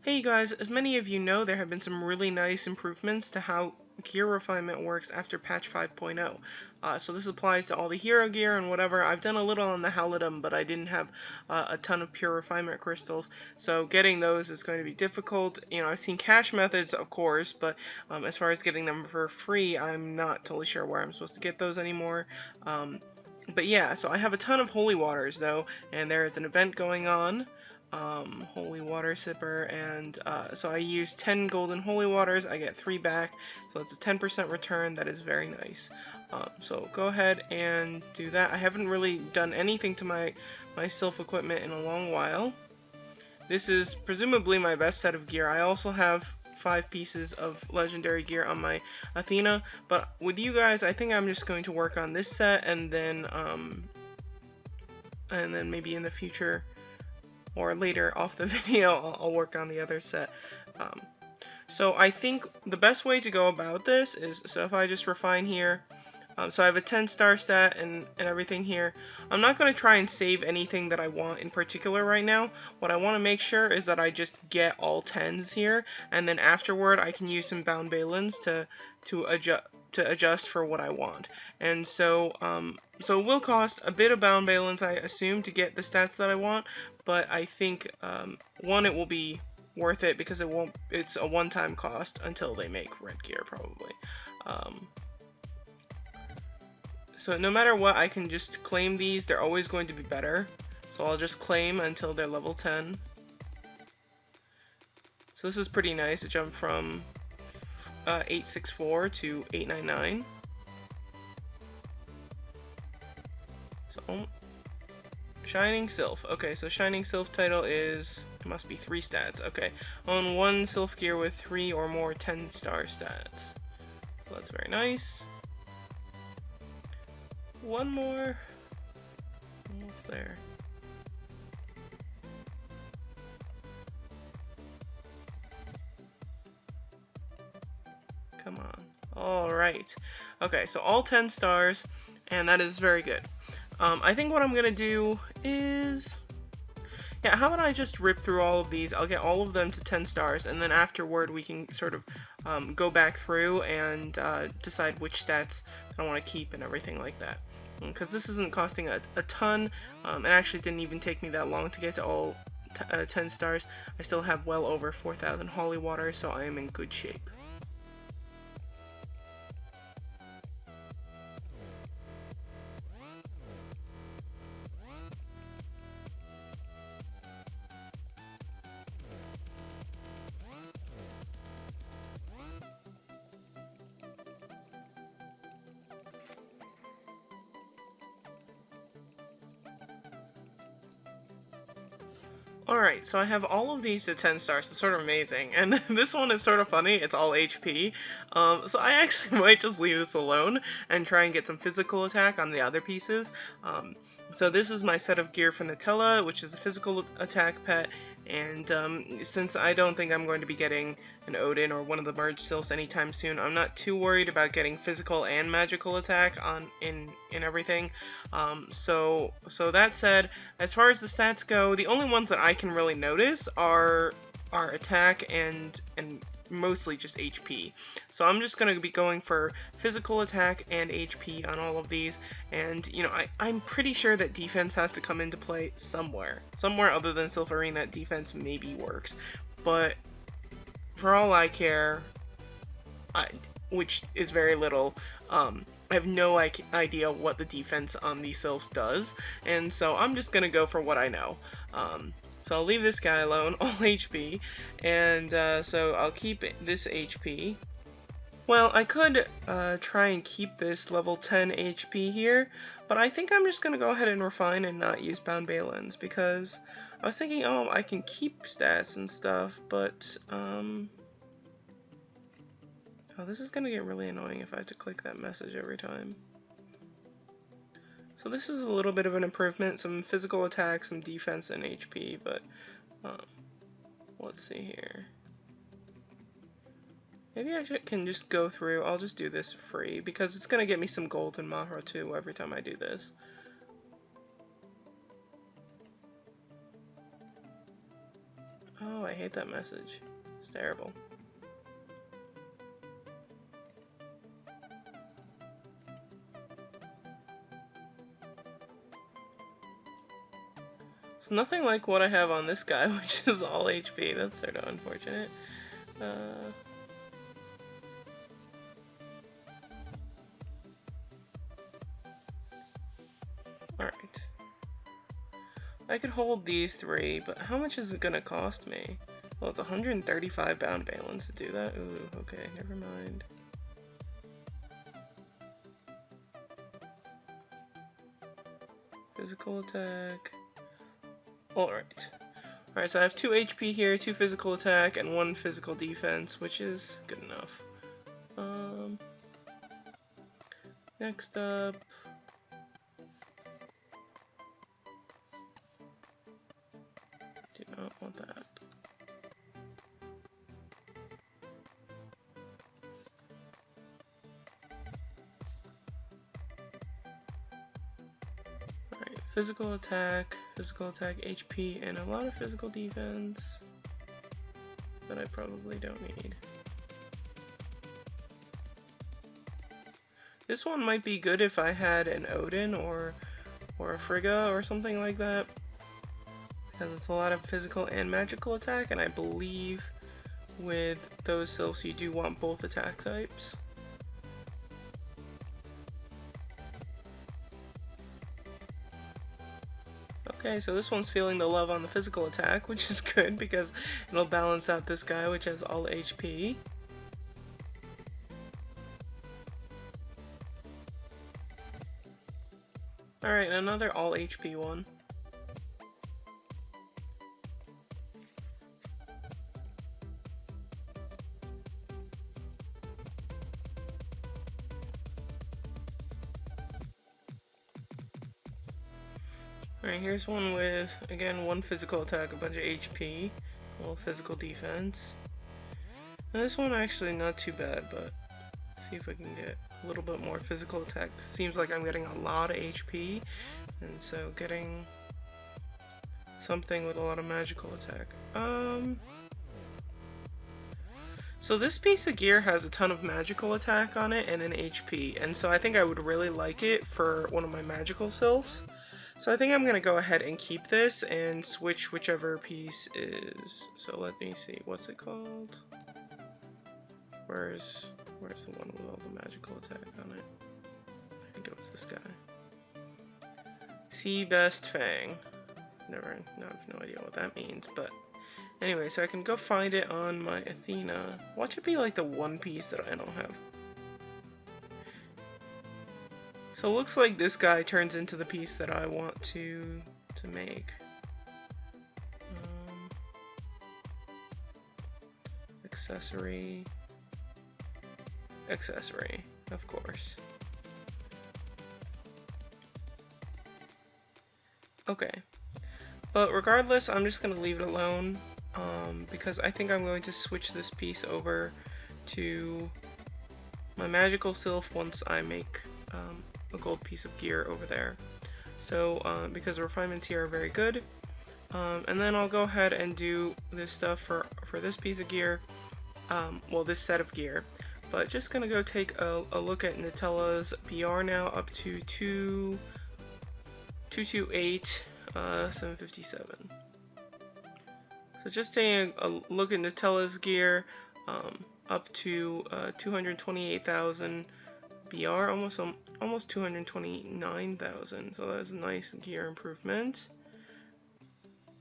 Hey guys, as many of you know, there have been some really nice improvements to how gear refinement works after patch 5.0. So this applies to all the hero gear and whatever. I've done a little on the Halidom, but I didn't have a ton of pure refinement crystals, so getting those is going to be difficult. You know, I've seen cash methods, of course, but as far as getting them for free, I'm not totally sure where I'm supposed to get those anymore. But yeah, so I have a ton of holy waters though, and there is an event going on. Holy water sipper, and so I use 10 golden holy waters. I get 3 back, so it's a 10% return. That is very nice. So go ahead and do that. I haven't really done anything to my Sylph equipment in a long while. This is presumably my best set of gear. I also have 5 pieces of legendary gear on my Athena, but with you guys, I think I'm just going to work on this set, and then maybe in the future or later off the video, I'll work on the other set. So I think the best way to go about this is, so if I just refine here, so I have a 10-star stat and everything here. I'm not going to try and save anything that I want in particular right now. What I want to make sure is that I just get all 10s here, and then afterward I can use some bound balins to adjust for what I want. And so so it will cost a bit of bound balance, I assume, to get the stats that I want, but I think one, it will be worth it because it's a one-time cost until they make red gear probably. So no matter what, I can just claim these. They're always going to be better. So I'll just claim until they're level 10. So this is pretty nice. It jumped from 864 to 899. So Shining Sylph. Okay, so Shining Sylph title is, it must be 3 stats. Okay, own 1 Sylph gear with 3 or more 10-star stats. So that's very nice. One more. Almost there. Come on. Alright. Okay, so all 10 stars, and that is very good. I think what I'm going to do is, yeah, how about I just rip through all of these. I'll get all of them to 10 stars, and then afterward we can sort of go back through and decide which stats I want to keep and everything like that. Because this isn't costing a ton. It actually didn't even take me that long to get to all 10 stars. I still have well over 4,000 holy water, so I am in good shape. Alright, so I have all of these to 10 stars. It's sort of amazing. And this one is sort of funny. It's all HP. So I actually might just leave this alone and try and get some physical attack on the other pieces. So this is my set of gear for Nutella, which is a physical attack pet. And since I don't think I'm going to be getting an Odin or one of the merged Sylphs anytime soon, I'm not too worried about getting physical and magical attack in everything. So that said, as far as the stats go, the only ones that I can really notice are attack and mostly just HP. So I'm just going to be going for physical attack and HP on all of these, and you know, I'm pretty sure that defense has to come into play somewhere other than Sylph Arena. Defense maybe works, but for all I care, which is very little, I have no idea what the defense on these Sylphs does, and so I'm just gonna go for what I know. So I'll leave this guy alone, all HP, and so I'll keep this HP. Well, I could try and keep this level 10 HP here, but I think I'm just going to go ahead and refine and not use bound balins, because I was thinking, oh, I can keep stats and stuff, but oh, this is going to get really annoying if I have to click that message every time. So this is a little bit of an improvement, some physical attack, some defense, and HP, but let's see here. Maybe I can just go through, I'll just do this free, because it's going to get me some gold in Mahra too every time I do this. Oh, Oh, I hate that message. It's terrible. It's nothing like what I have on this guy, which is all HP. That's sort of unfortunate. Alright. I could hold these three, but how much is it gonna cost me? Well, it's 135 bound balance to do that. Ooh, okay, never mind. Physical attack. Alright. Alright, so I have 2 HP here, 2 physical attack, and 1 physical defense, which is good enough. Next up... do not want that. Alright, physical attack, HP, and a lot of physical defense that I probably don't need. This one might be good if I had an Odin or a Frigga or something like that, because it's a lot of physical and magical attack, and I believe with those Sylphs you do want both attack types. Okay, so this one's feeling the love on the physical attack, which is good because it'll balance out this guy, which has all HP. Alright, another all HP one. Alright, here's one with, again, 1 physical attack, a bunch of HP, a little physical defense. And this one actually not too bad, but let's see if I can get a little bit more physical attack. Seems like I'm getting a lot of HP, and so getting something with a lot of magical attack. So this piece of gear has a ton of magical attack on it and an HP, and so I think I would really like it for one of my magical Sylphs. So I think I'm going to go ahead and keep this and switch whichever piece is. So let me see, what's it called? Where's the one with all the magical attack on it? I think it was this guy. Sea Best Fang. I have no idea what that means, but anyway, so I can go find it on my Athena. Watch it be like the one piece that I don't have. So it looks like this guy turns into the piece that I want to make. Accessory, of course. Okay, but regardless, I'm just going to leave it alone because I think I'm going to switch this piece over to my magical Sylph once I make a gold piece of gear over there. So because the refinements here are very good, and then I'll go ahead and do this stuff for this piece of gear, well, this set of gear. But just gonna go take a look at Nutella's BR now, up to 228, 757. So just taking a look at Nutella's gear, up to 228,000 BR, almost 229,000. So that's a nice gear improvement.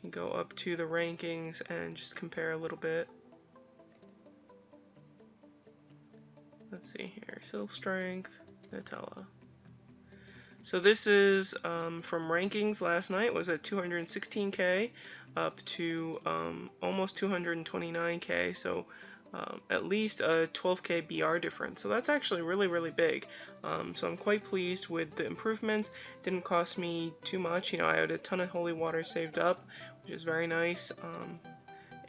You can go up to the rankings and just compare a little bit. Let's see here, Sylph Strength, Nutella. So this is from rankings last night, was at 216k up to almost 229k, so at least a 12k BR difference. So that's actually really big. So I'm quite pleased with the improvements. Didn't cost me too much, you know, I had a ton of holy water saved up, which is very nice.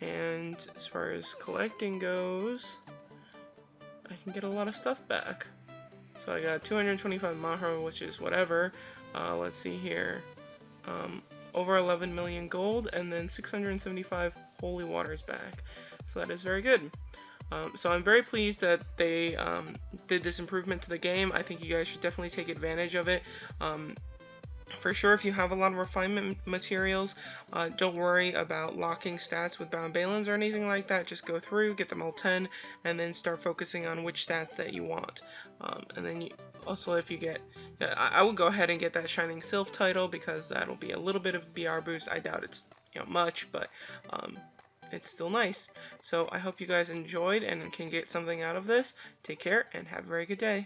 And as far as collecting goes, I can get a lot of stuff back. So I got 225 Mahro, which is whatever. Let's see here. Over 11 million gold, and then 675 Holy water is back. So that is very good. So I'm very pleased that they did this improvement to the game. I think you guys should definitely take advantage of it. For sure, if you have a lot of refinement materials, don't worry about locking stats with bound balins or anything like that. Just go through, get them all 10, and then start focusing on which stats that you want. And then also, if you get, I would go ahead and get that Shining Sylph title, because that'll be a little bit of BR boost. I doubt it's much, but it's still nice. So I hope you guys enjoyed and can get something out of this. Take care and have a very good day.